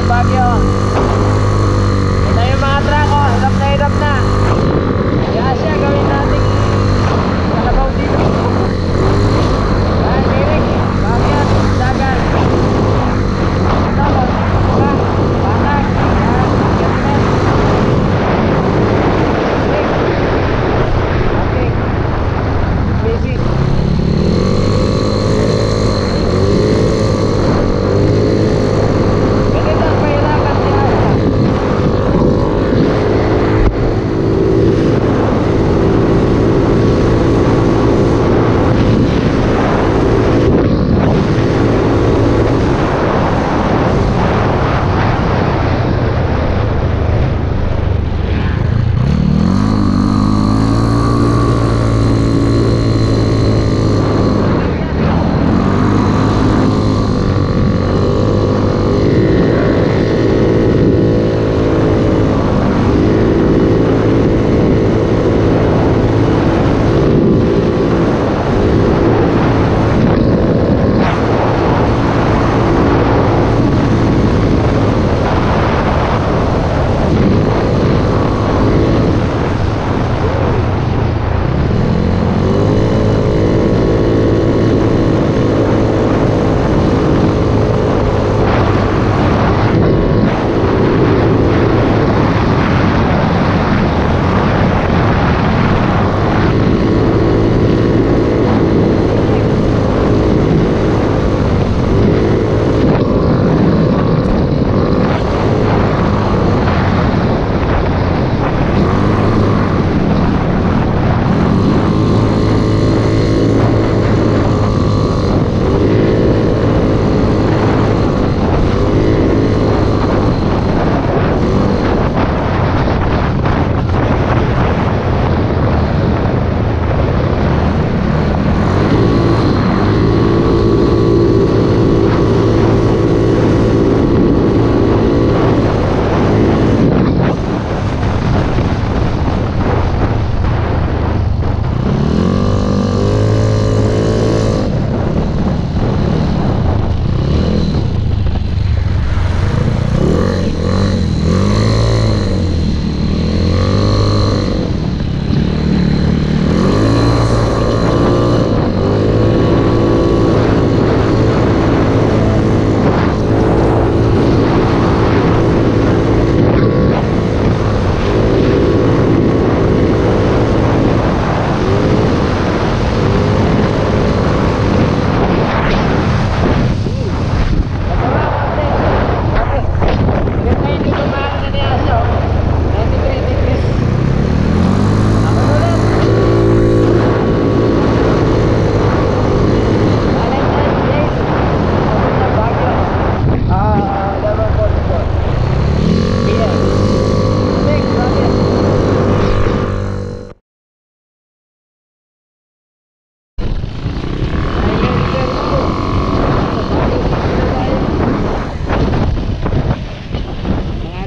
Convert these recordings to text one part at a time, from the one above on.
Baguio. Ito yung mga truck, oh. Hirap na. Kaya siya gawin natin kalabaw dito. Yan, Derek. Bakit? Dagan. Ito, ba? Batang. Yan, ganyan. Okay. Busy. Ganito ang pahirapan siya.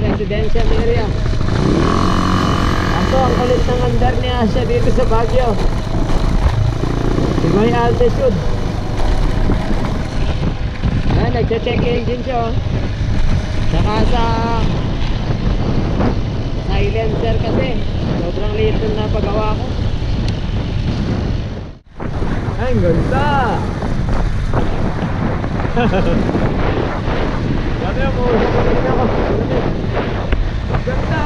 Residential area. Aso ang kulit ng andar ni Asya dito sa Baguio. Di may altitude. Ayan, nagche-check engine siya, oh. Saka sa silencer kasi sobrang liit nung napagawa ko. Ay, ang ganda. Sabi mo, sabi ako. Ganda.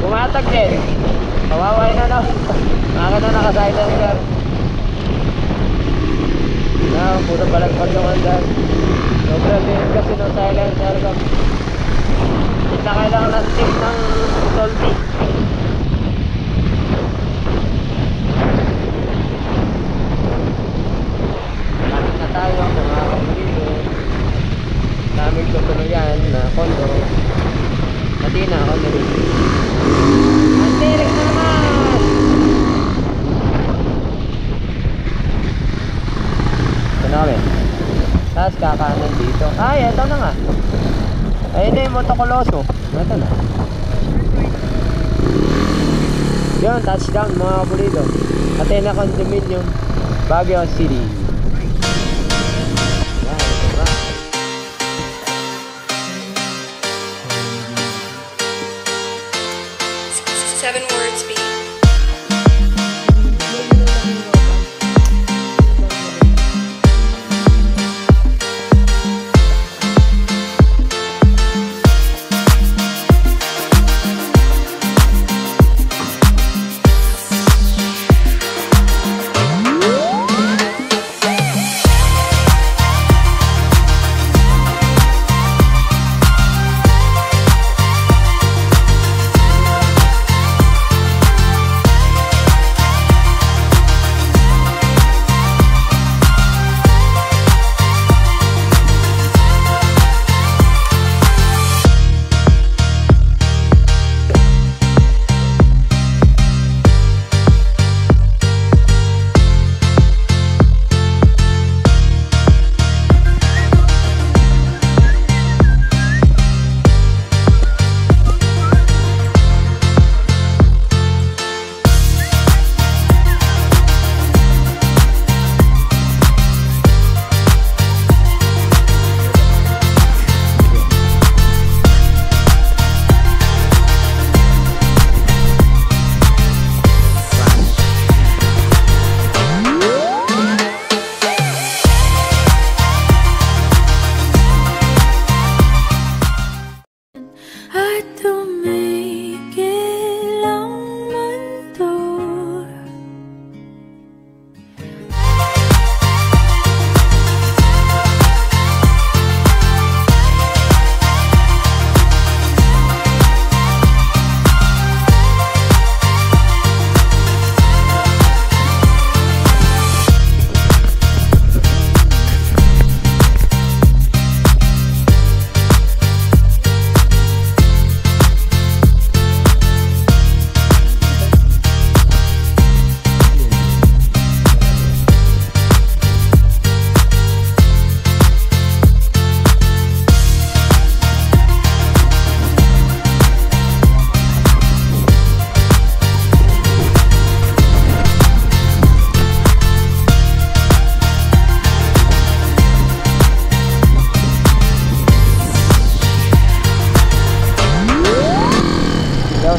Bumatag din. Kawaway na, no? Maka na naka-silencer. Puro balagpag yung andar. Sobrang liit kasi ng silencer ko. Hindi na kailangan ng stick ng Dolby. Kapit na tayo mga kapatid. Daming tutuluyan na kondo. Pati na ako na rin. Antirik na naman! kakanan dito. Ay, eto na nga. Ayun na yung Motocoloso. Eto na. Yun, touchdown mga kapulido. Athena Condominium, Baguio City. Yan, diba? 7 word speed.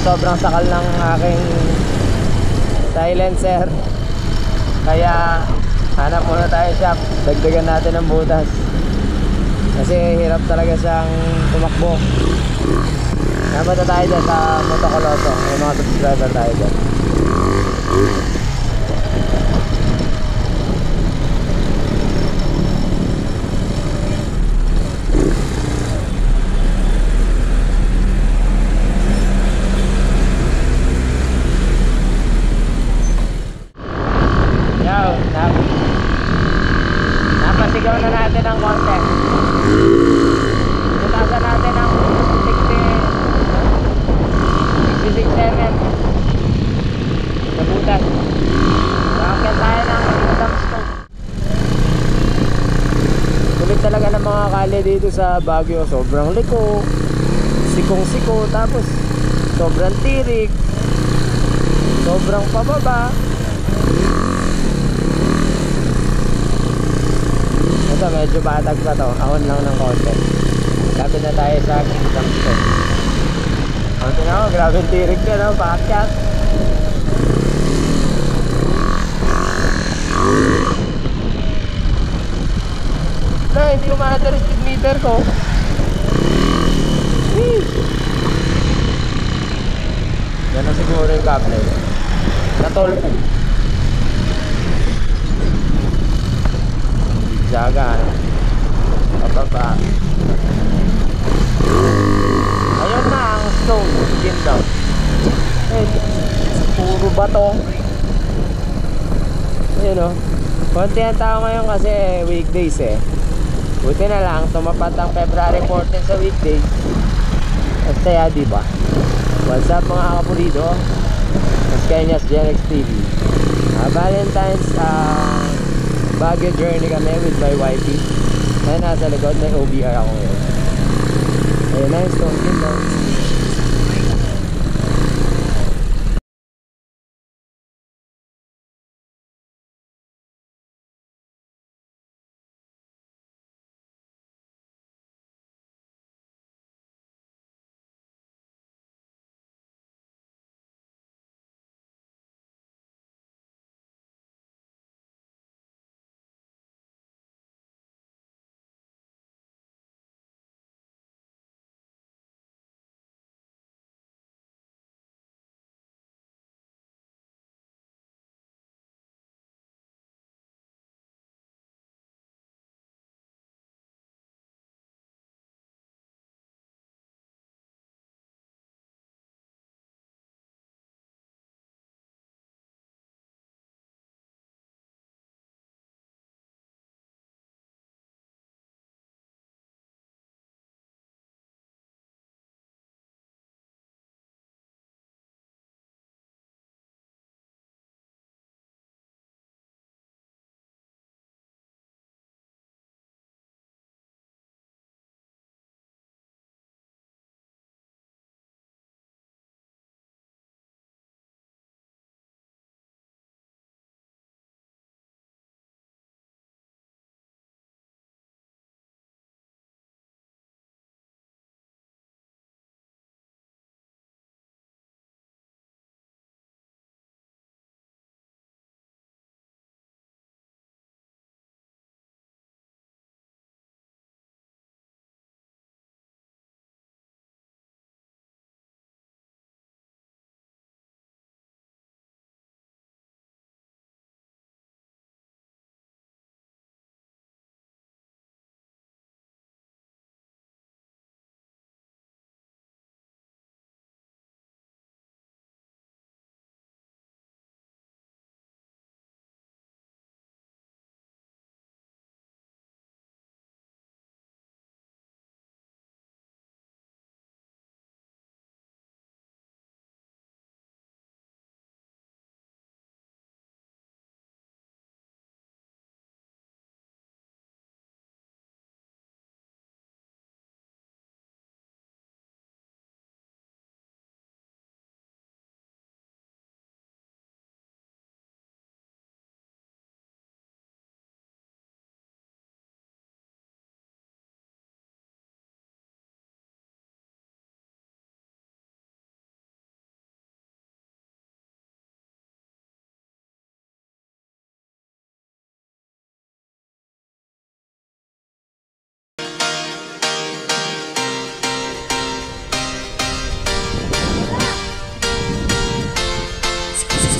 Sobrang sakal ng aking silencer, kaya hanap muna tayo shop, dagdagan natin ng butas kasi hirap talaga siyang tumakbo. Napunta tayo dyan sa Motocoloso, may mga subscriber tayo dyan. Napasigaw na natin ang konti. Tutasan natin ang 66.7 sa butas. Nakakyan tayo ng dumpstone. Kulit talaga ng mga kali dito sa Baguio. Sobrang liko, sikong-siko, tapos sobrang tirik, sobrang pababa. Ito medyo batag pa to, ahon lang ng konti. Lapit na tayo sa Kingdom Store. Konti na ako, grabe yung tirig niya, no? Paakyat. Na, hindi umaandar yung speed meter ko. Yan na siguro yung kable. Natolpo. Jaga, pababa. Ayun na ang stone Kingdom. Puro bato. Ayun o. Konti ang tao ngayon kasi weekdays eh. Buti na lang tumapat ang February 14 sa weekdays. At saya, diba? What's up mga kapulido? Maskenyas Genex TV. Valentine's Baguio journey kami with my wifey. Ayun, nasa likod, may OBR ako ngayon. Ayun na yung stone dito.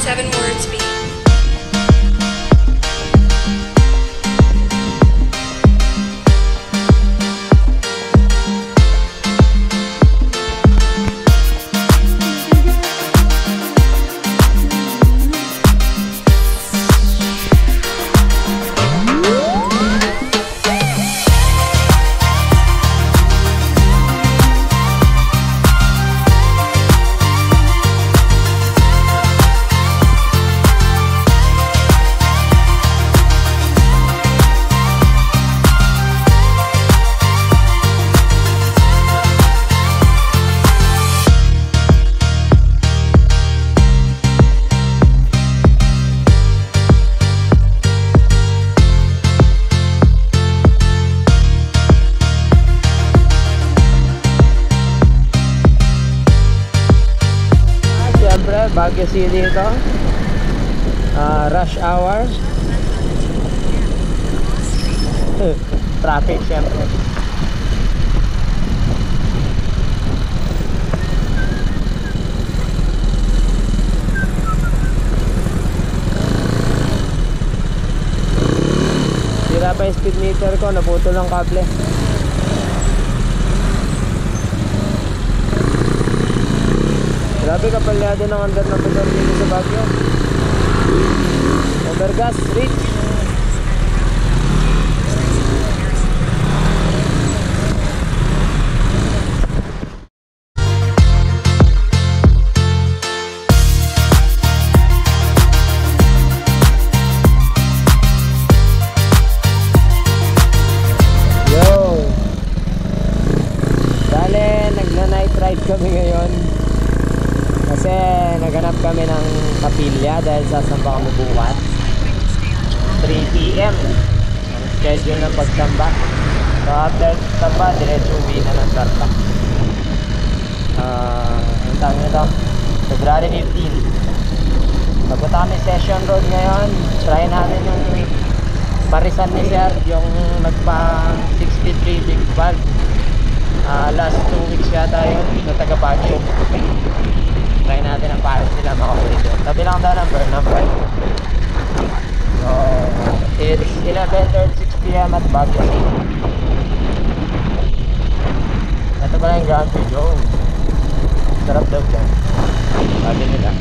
Seven words beat. Baguio City ito. Rush hour. Traffic syempre. Sira pa yung speed meter ko, naputol ang kable. Grabe kapalyado ng under na motor dito sa Baguio. Overgas, reach. magsasamba kami bukas. 3 PM ang schedule ng pagsamba. So after samba, diretso uwi na ng Tarlac. Ang tawag nito, February 15. Papunta kami Session Road ngayon. Try natin yung parisan ni Sir, yung nagpa 63 big bag. Last 2 weeks yata yun, na taga Baguio. Try natin ang pares nila makapuli doon. Tabi lang daw ng Burnham Park. So it's 11:36 PM at Baguio City. Ito pala yung Grand Prix Zone. Sarap daw dyan, sabi nila.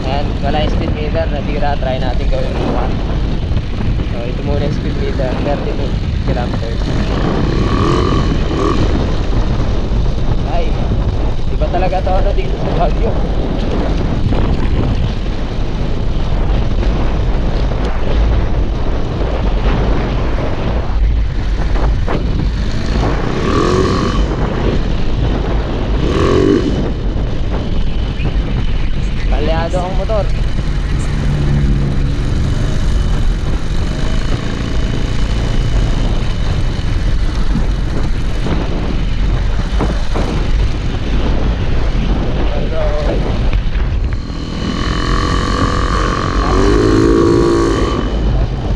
And wala yung speed meter, natira, try natin gawin buwan. So ito muna yung speed meter, 32 kilometers. Ay, iba talaga ito ano dito sa Baguio. Kalyado ang motor.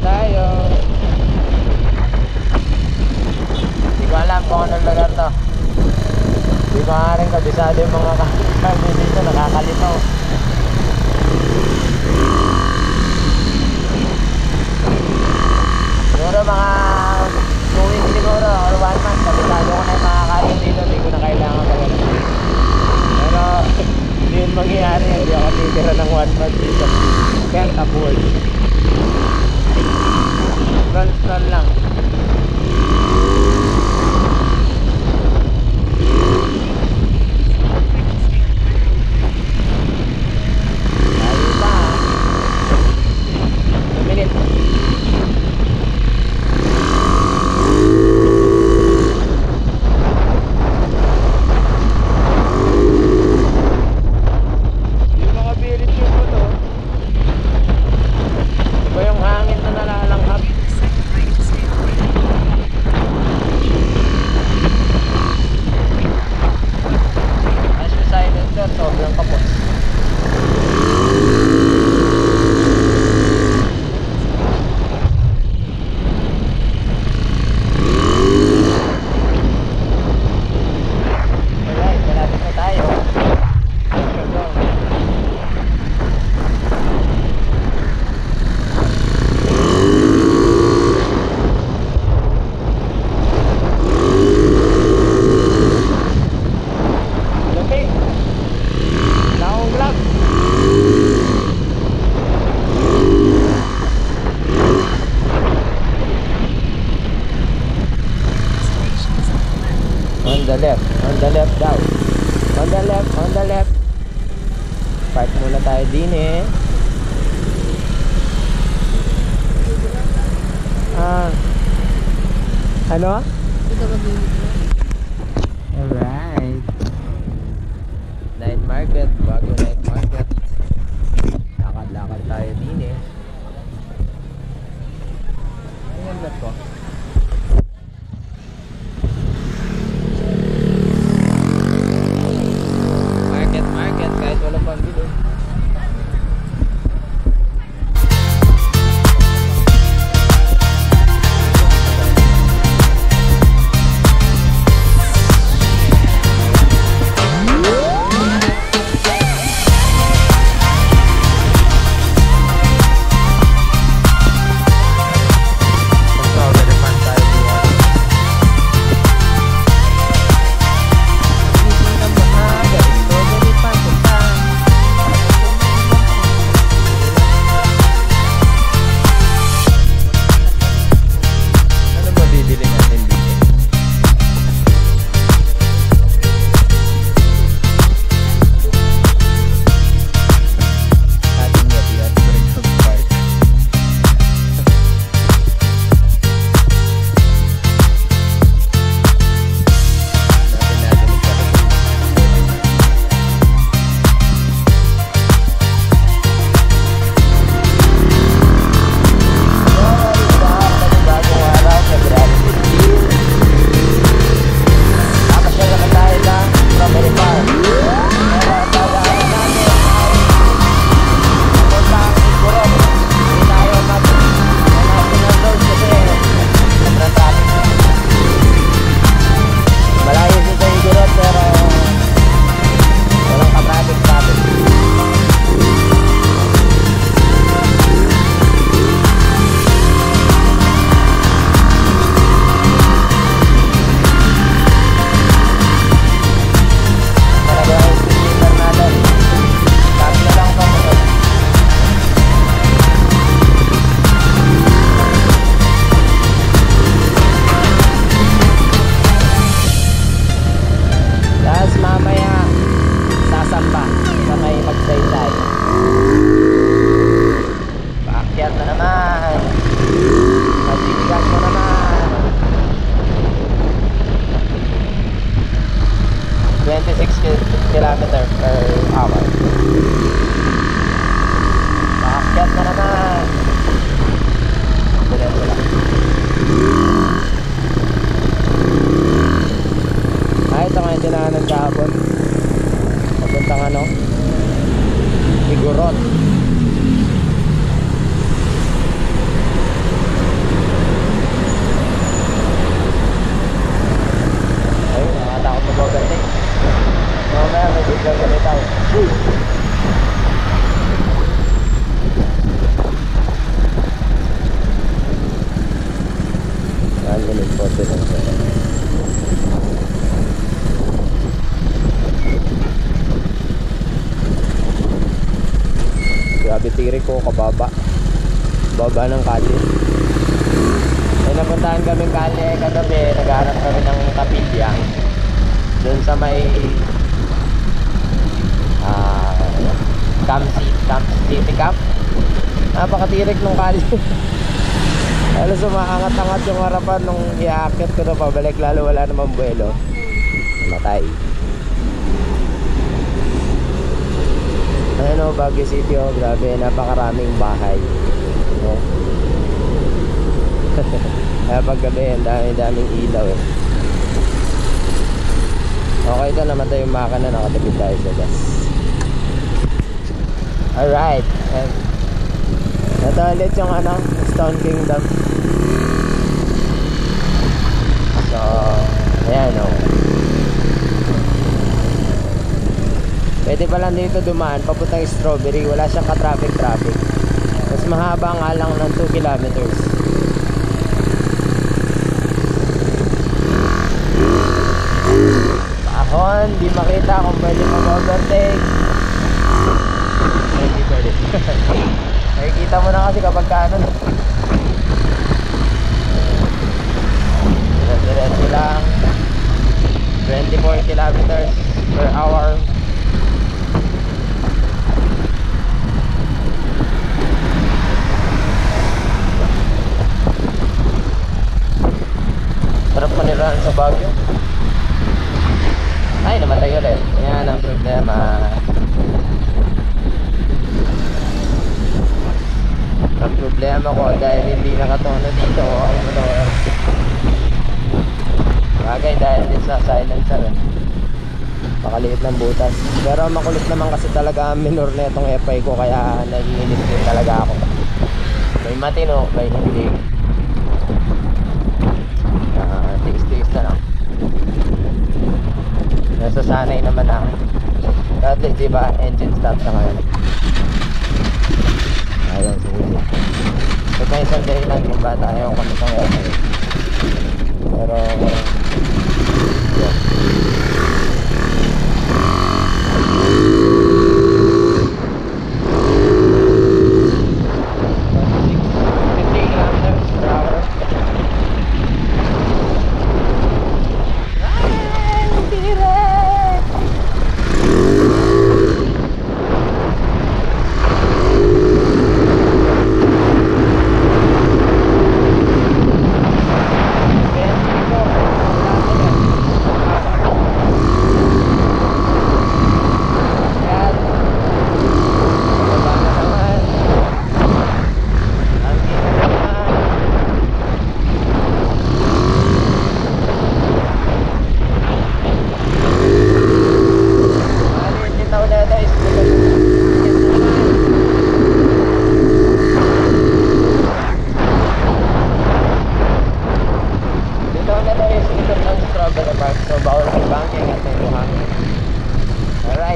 Tayo. Hindi ko alam kung anong lugar to. Hindi ko nga rin kabisado yung mga kami dito, nakakalito. Siguro mga 2 weeks siguro or 1 month, kabisado ko na yung mga kalyo dito, hindi ko na kailangan gawin. Pero hindi yun mangyayari, hindi ako titira ng 1 month dito. Can't afford. Stroll lang. Layo pa ha. 2 minutes. Yung mga birit yung moto, iba yung hangin na nalalanghap. As yung silencer, sobrang kapos. Alright, malapit na tayo. Session Road. Lamig. Wala akong glove. On the left daw. On the left. Park muna tayo din eh. Ano? Alright. Night market, Baguio night market. Lakad-lakad tayo din eh. Ayan na to. Market, kahit walang pambili. Grabe tirik ko, kababa. Baba ng kalye. Ay napuntahan kaming kalye kagabi. Naghanap kami ng kapilya doon sa may Camp City Camp. Napakatirik ng kalye. Halos umaangat-angat yung harapan nung iaakit ko na pabalik, lalo wala namang buwelo. Namatay. Ayan o, Baguio City o, grabe, napakaraming bahay. No? Kaya paggabi, ang daming ilaw eh. Okay, ito naman tayo yung makina, nakatipid tayo sa gas. Alright, and ito ulit yung Stone Kingdom. So, ayan o. Pwede pa lang dito dumaan papuntang Strawberry. Wala siyang ka-traffic. Mas mahaba nga lang ng 2 kilometers. Ahon, di makita kung pwede mag-overtake. Hindi pwede. Nakikita mo na kasi kapag kaano. Diretso lang. 24 kilometers per hour. Sarap paniraan sa Baguio. Ay, namatay ulit. Yan ang problema. Ang problema ko dahil hindi nakatono dito ang motor. Bagay dahil din sa silencer. Pakaliit ng butas. Pero makulit naman kasi talaga ang minor na itong FI ko, kaya naiinis din talaga ako. May matino, may hindi. Tiis-tiis na lang. Nasasanay naman ako. Dati diba engine stop na ngayon. Ayun, sige. So may isang dahilan kung ba't ayaw ko nitong FI. Pero yeah.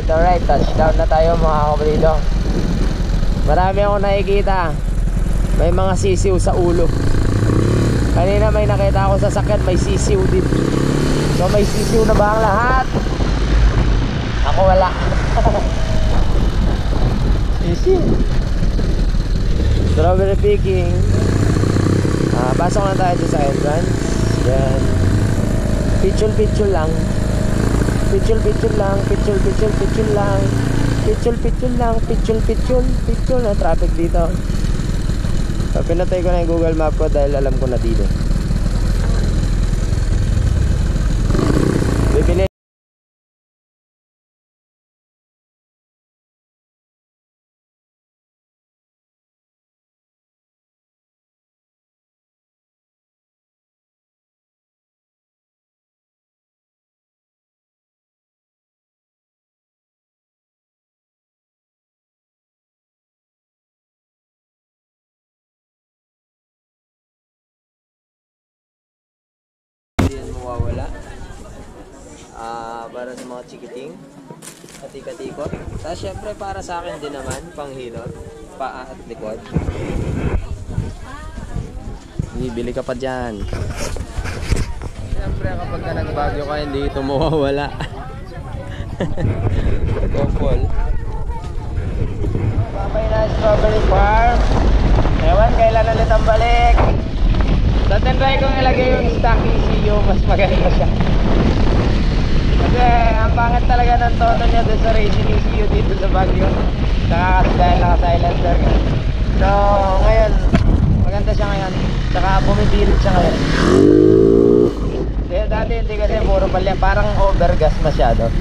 Alright, touchdown na tayo mga kabrido. Marami akong nakikita. May mga sisiw sa ulo. Kanina may nakita ako sa sakyan, may sisiw din. So may sisiw na ba ang lahat? Ako wala. Sisiw. Strawberry picking. Pasok na tayo sa entrance. Yan. Picture lang. Picture lang, picture lang. Picture na traffic dito. So, pinatay ko na yung Google Map ko dahil alam ko na dito. Bibili. Mawawala para sa mga chikiting kati-katikot. Tapos syempre para sa akin din naman panghilot, paa at likod. Bibili ka pa dyan. Syempre kapag ka nagbagyo ka, hindi ito mawawala. Ito full. Babay na strawberry farm. Ewan, kailan ulit ang balik. So, tinry kong ilagay yung stock ECU, mas maganda siya. Kasi ang pangit talaga ng toto niya doon sa racing ECU dito sa Baguio. Saka kasi dahil naka-silencer nga. So, ngayon, maganda siya ngayon. Saka bumibirit siya ngayon. Dati hindi kasi puro palya, parang overgas masyado.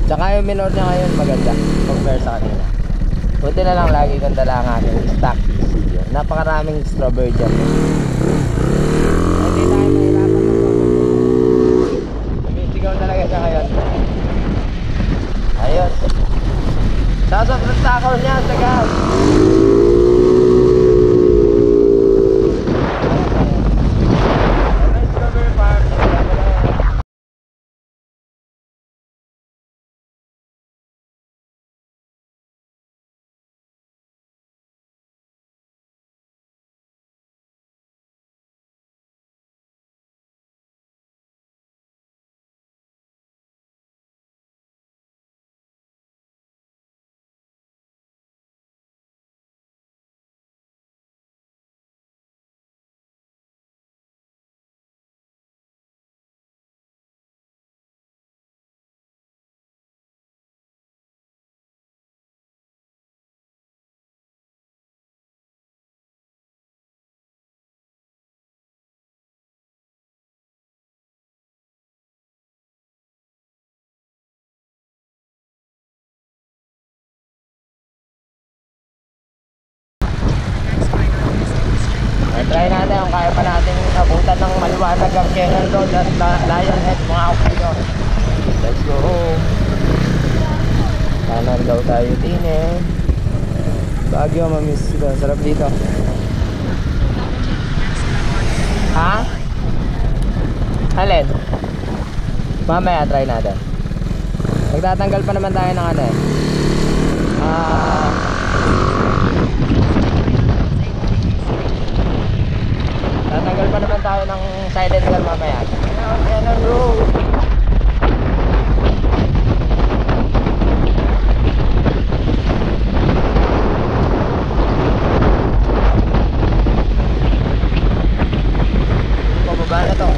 Tsaka yung minor niya ngayon maganda compare sa kanina. Buti na lang lagi kong dala ang aking stock ECU. Napakaraming strawberry dyan. Hindi tayo mahirapan ng strawberry. Sumisigaw talaga siya ngayon. Ayos. Sasok ng takaw niya sa gas. Strawberry farm. Try natin kung kaya pa natin abutan ng maliwanag ang Cannon Road at Lionhead mga kapatid. Let's go home. Kanan daw tayo din eh. Baguio, mamiss ko. Sarap dito. Ha? Alin? Mamaya try natin. Magtatanggal pa naman tayo ng ano eh. Tatanggal pa naman tayo ng silencer mamaya. Cannon Road. Pababa na to.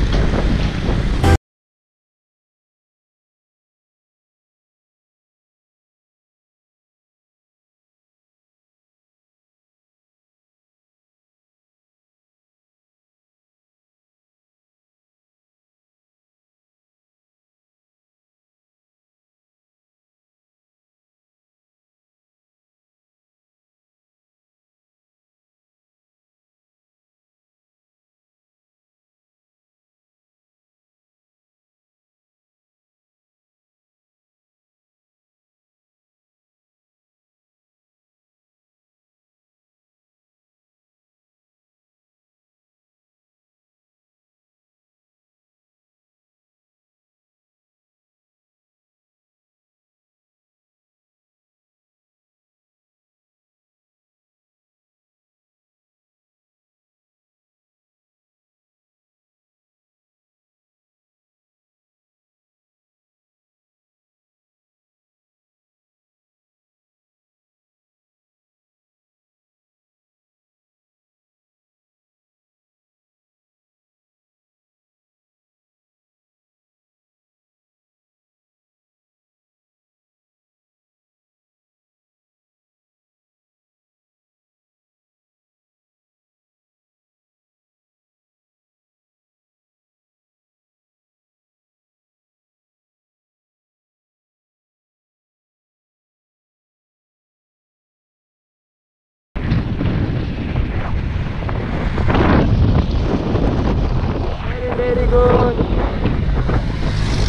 Very good.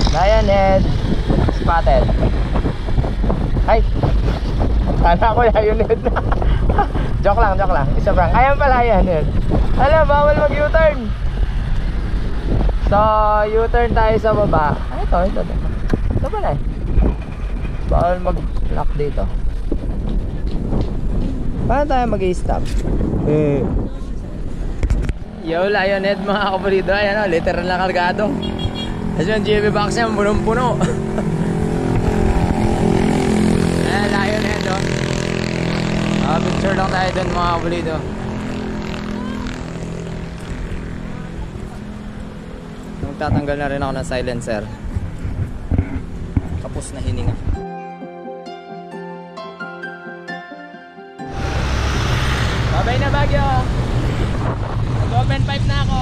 Lionhead spotted. Ay, sana ko Lionhead na. Joke lang. Isa prank. Ayan pa Lionhead. Alam, bawal mag U-turn. So, U-turn tayo sa baba. Ay, ito. Ito ba na eh? Bawal mag-lock dito. Paano tayo mag-i-stop? Yo, Lionhead mga kapalido. Ayan o, literal na kargado. Tapos yung JB box niya, punong-puno. Ayan, Lionhead o. tayo doon mga kapulido. Magtatanggal na rin ako ng silencer. Tapos na hininga. Babay na Baguio. Nag-open pipe na ako.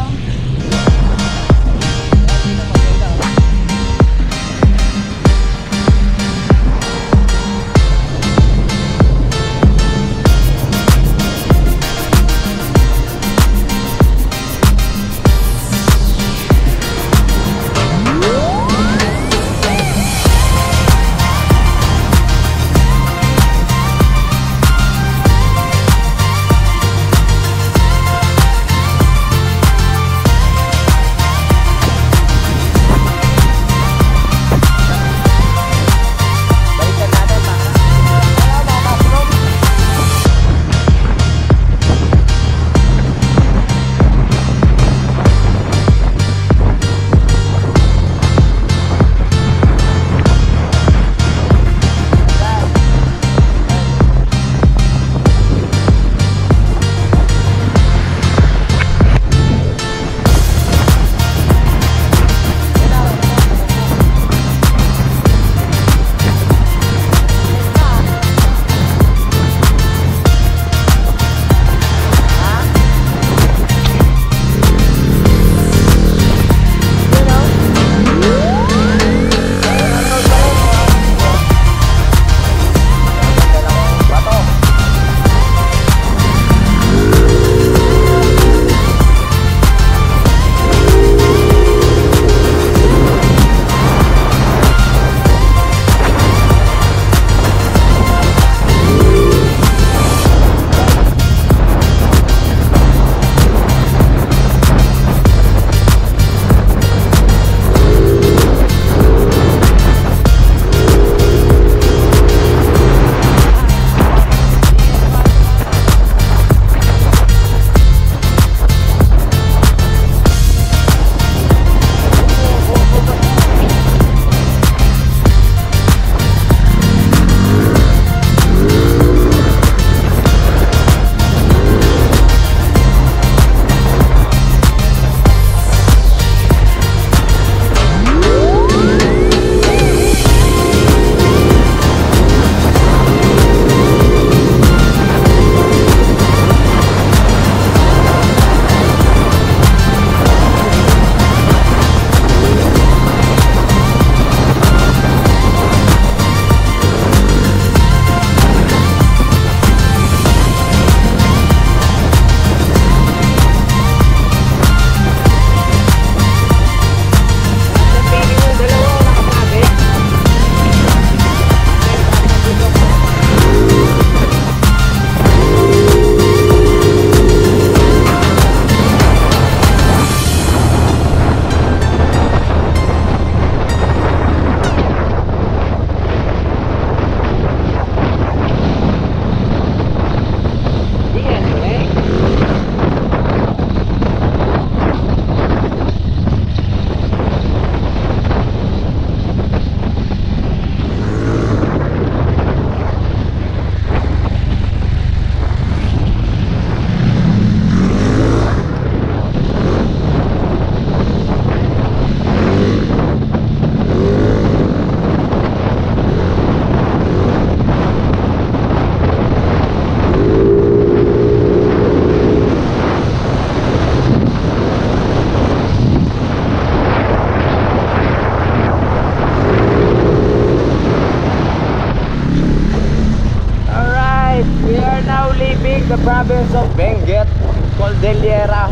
the province of Benguet, Cordillera.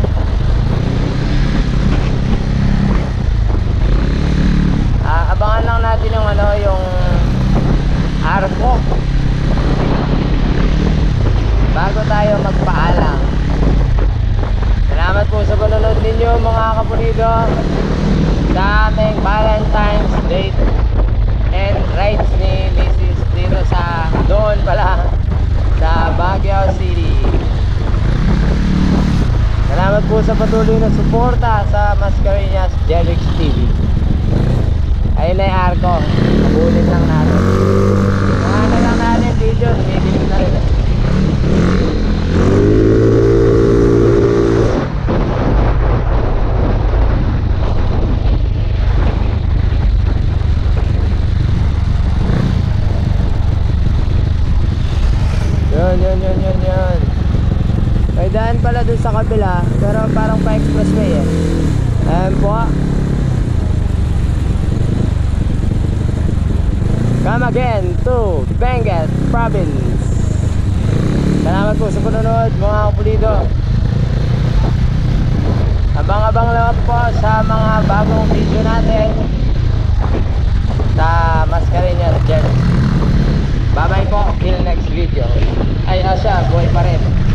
Abangan lang natin yung yung arko bago tayo magpaalam. Salamat po sa panonood ninyo mga kapunido sa ating Valentine's Day and rides ni Mrs. dito sa doon pala sa Baguio City. Salamat po sa patuloy na suporta sa Mascareñas Jelix TV. Ayun na yung arko, kabulin lang natin. Mga na lang natin video, bibili na rin. Yun. May daan pala dun sa kabila, pero parang pa expressway eh. Ayan po. Come again to Benguet Province. Salamat po sa panonood mga kapulido. Abang-abang lang po sa mga bagong video natin sa Mascareñas Journey. Bye bye po, till next video. Ay, siya, buhay pa rin.